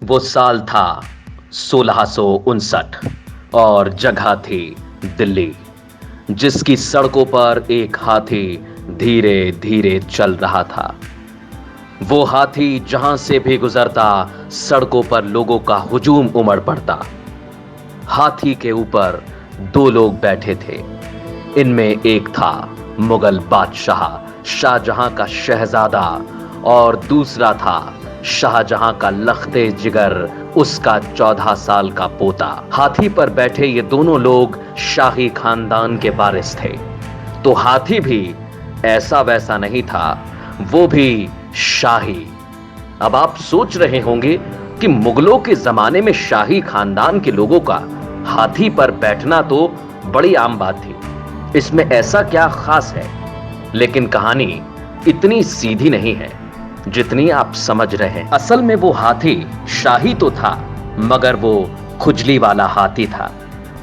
वो साल था 1659 और जगह थी दिल्ली, जिसकी सड़कों पर एक हाथी धीरे धीरे चल रहा था। वो हाथी जहां से भी गुजरता, सड़कों पर लोगों का हुजूम उमड़ पड़ता। हाथी के ऊपर दो लोग बैठे थे। इनमें एक था मुगल बादशाह शाहजहां का शहजादा और दूसरा था शाहजहां का लख्ते जिगर, उसका 14 साल का पोता। हाथी पर बैठे ये दोनों लोग शाही खानदान के वारिस थे। तो हाथी भी ऐसा वैसा नहीं था, वो भी शाही। अब आप सोच रहे होंगे कि मुगलों के जमाने में शाही खानदान के लोगों का हाथी पर बैठना तो बड़ी आम बात थी, इसमें ऐसा क्या खास है। लेकिन कहानी इतनी सीधी नहीं है जितनी आप समझ रहे हैं। असल में वो हाथी शाही तो था, मगर वो खुजली वाला हाथी था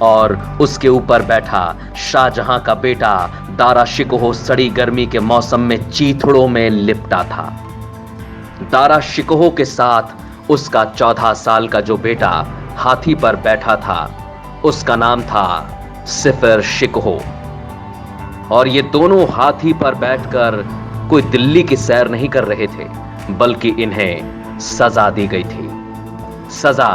और उसके ऊपर बैठा शाहजहां का बेटा दारा शिकोह सड़ी गर्मी के मौसम में चीथड़ों में लिपटा था। दारा शिकोह के साथ उसका 14 साल का जो बेटा हाथी पर बैठा था, उसका नाम था सिफर शिकोह। और ये दोनों हाथी पर बैठकर कोई दिल्ली की सैर नहीं कर रहे थे, बल्कि इन्हें सजा दी गई थी। सजा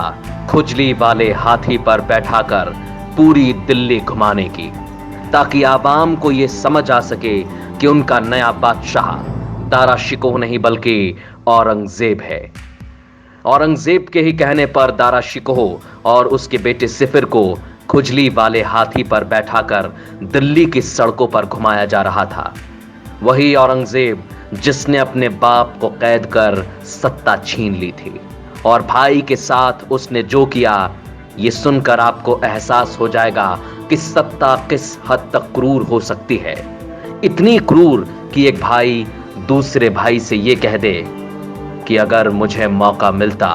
खुजली वाले हाथी पर बैठाकर पूरी दिल्ली घुमाने की, ताकि आवाम को यह समझ आ सके कि उनका नया बादशाह दारा शिकोह नहीं बल्कि औरंगजेब है। औरंगजेब के ही कहने पर दारा शिकोह और उसके बेटे सिफर को खुजली वाले हाथी पर बैठाकर दिल्ली की सड़कों पर घुमाया जा रहा था। वही औरंगजेब जिसने अपने बाप को कैद कर सत्ता छीन ली थी, और भाई के साथ उसने जो किया, ये सुनकर आपको एहसास हो जाएगा कि सत्ता किस हद तक क्रूर हो सकती है। इतनी क्रूर कि एक भाई दूसरे भाई से ये कह दे कि अगर मुझे मौका मिलता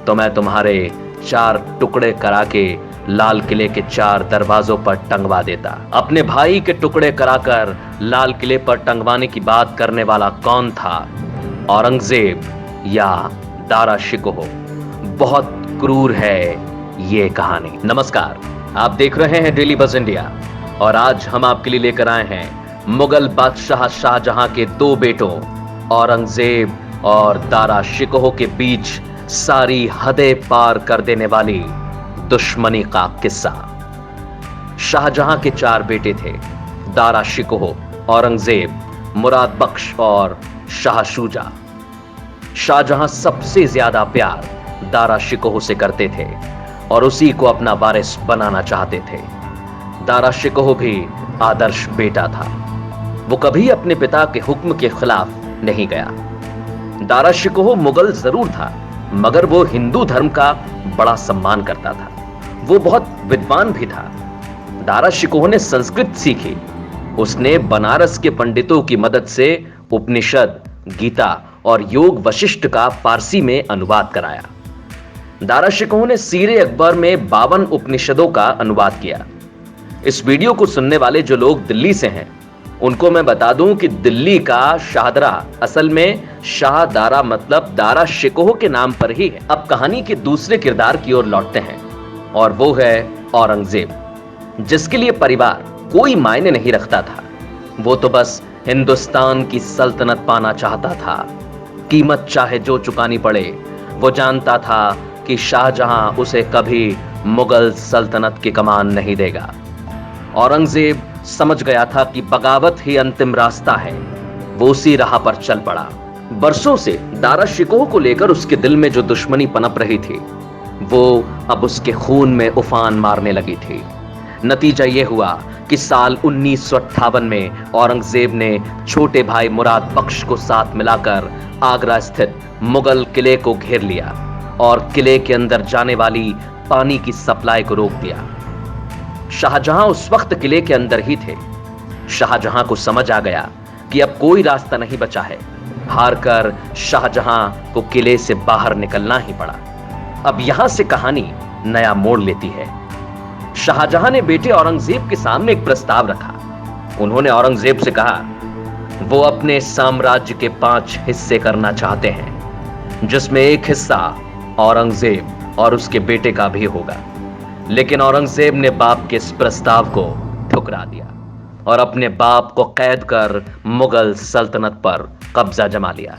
तो मैं तुम्हारे 4 टुकड़े करा के लाल किले के 4 दरवाजों पर टंगवा देता। अपने भाई के टुकड़े कराकर लाल किले पर टंगवाने की बात करने वाला कौन था, औरंगजेब या दारा शिकोह? बहुत क्रूर है ये कहानी। नमस्कार, आप देख रहे हैं डेली बज इंडिया और आज हम आपके लिए लेकर आए हैं मुगल बादशाह शाहजहां के 2 बेटों औरंगजेब और दारा शिकोह के बीच सारी हदें पार कर देने वाली दुश्मनी का किस्सा। शाहजहां के 4 बेटे थे, दारा शिकोह, औरंगजेब, मुराद बख्श और शाह शुजा। शाहजहां सबसे ज्यादा प्यार दारा शिकोह से करते थे और उसी को अपना वारिस बनाना चाहते थे। दारा शिकोह भी आदर्श बेटा था, वो कभी अपने पिता के हुक्म के खिलाफ नहीं गया। दारा शिकोह मुगल जरूर था, मगर वो हिंदू धर्म का बड़ा सम्मान करता था। वो बहुत विद्वान भी था। दारा शिकोह ने संस्कृत सीखी। उसने बनारस के पंडितों की मदद से उपनिषद, गीता और योग वशिष्ठ का फारसी में अनुवाद कराया। दारा शिकोह ने सीरे अकबर में 52 उपनिषदों का अनुवाद किया। इस वीडियो को सुनने वाले जो लोग दिल्ली से हैं, उनको मैं बता दूं कि दिल्ली का शाहदरा असल में शाह दारा मतलब दारा शिकोह के नाम पर ही है। अब कहानी के दूसरे किरदार की ओर लौटते हैं और वो है औरंगजेब, जिसके लिए परिवार कोई मायने नहीं रखता था। वो तो बस हिंदुस्तान की सल्तनत पाना चाहता था, कीमत चाहे जो चुकानी पड़े। वो जानता था कि शाहजहां उसे कभी मुगल सल्तनत की कमान नहीं देगा। औरंगजेब समझ गया था कि बगावत ही अंतिम रास्ता है। वो उसी राह पर चल पड़ा। बरसों से दारा शिकोह को लेकर उसके दिल में जो दुश्मनी पनप रही थी, वो अब उसके खून में उफान मारने लगी थी। नतीजा यह हुआ कि साल 1958 में औरंगजेब ने छोटे भाई मुराद बख्श को साथ मिलाकर आगरा स्थित मुगल किले को घेर लिया और किले के अंदर जाने वाली पानी की सप्लाई को रोक दिया। शाहजहां उस वक्त किले के अंदर ही थे। शाहजहां को समझ आ गया कि अब कोई रास्ता नहीं बचा है। हारकर शाहजहां को किले से बाहर निकलना ही पड़ा। अब यहां से कहानी नया मोड़ लेती है। शाहजहां ने बेटे औरंगजेब के सामने एक प्रस्ताव रखा। उन्होंने औरंगजेब से कहा, वो अपने साम्राज्य के 5 हिस्से करना चाहते हैं, जिसमें एक हिस्सा औरंगजेब और उसके बेटे का भी होगा। लेकिन औरंगजेब ने बाप के इस प्रस्ताव को ठुकरा दिया और अपने बाप को कैद कर मुगल सल्तनत पर कब्जा जमा लिया।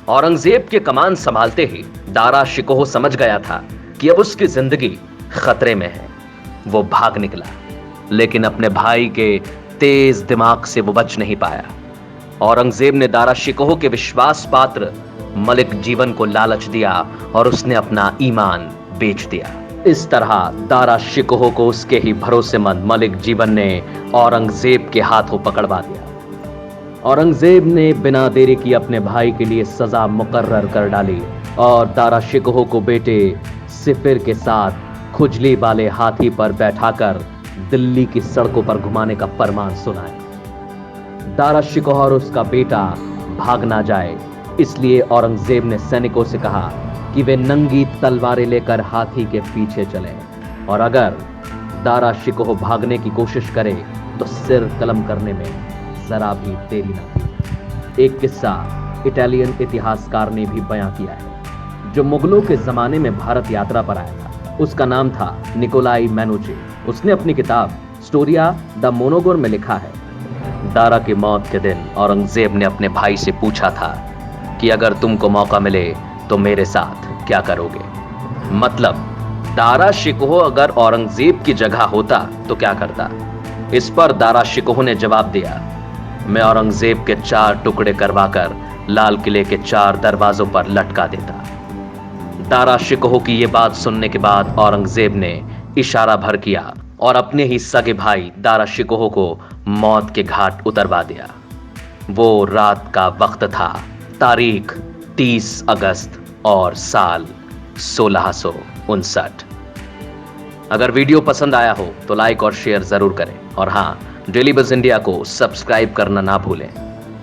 औरंगजेब के कमान संभालते ही दारा शिकोह समझ गया था कि अब उसकी जिंदगी खतरे में है। वो भाग निकला, लेकिन अपने भाई के तेज दिमाग से वो बच नहीं पाया। औरंगजेब ने दारा शिकोह के विश्वास पात्र मलिक जीवन को लालच दिया और उसने अपना ईमान बेच दिया। इस तरह दारा शिकोह को उसके ही भरोसेमंद मलिक जीवन ने औरंगजेब के हाथों पकड़वा दिया। औरंगजेब ने बिना देरी किए अपने भाई के लिए सजा मुकर्रर कर डाली और दारा शिकोह को बेटे सिफिर के साथ खुजली वाले हाथी पर बैठाकर दिल्ली की सड़कों पर घुमाने का फरमान सुनाया। दारा शिकोह और उसका बेटा भाग ना जाए, इसलिए औरंगजेब ने सैनिकों से कहा कि वे नंगी तलवारें लेकर हाथी के पीछे चलें और अगर दारा शिकोह भागने की कोशिश करे तो सिर कलम करने में जरा भी देरी ना की। एक किस्सा इटालियन इतिहासकार ने भी बयां किया है, जो मुगलों के जमाने में भारत यात्रा पर आया था। उसका नाम था निकोलाई मैनुची। उसने अपनी किताब स्टोरिया द मोनोगोर में लिखा है, दारा की मौत के दिन औरंगजेब ने अपने भाई से पूछा था कि अगर तुमको मौका मिले तो मेरे साथ क्या करोगे। मतलब दारा शिकोह अगर औरंगजेब की जगह होता तो क्या करता। इस पर दारा शिकोह ने जवाब दिया, मैं औरंगजेब के 4 टुकड़े करवाकर लाल किले के 4 दरवाजों पर लटका देता। दारा शिकोह की यह बात सुनने के बाद औरंगजेब ने इशारा भर किया और अपने ही सगे भाई दारा शिकोह को मौत के घाट उतरवा दिया। वो रात का वक्त था, तारीख 30 अगस्त और साल 1659। अगर वीडियो पसंद आया हो तो लाइक और शेयर जरूर करें और हां, डेली बज़ इंडिया को सब्सक्राइब करना ना भूलें।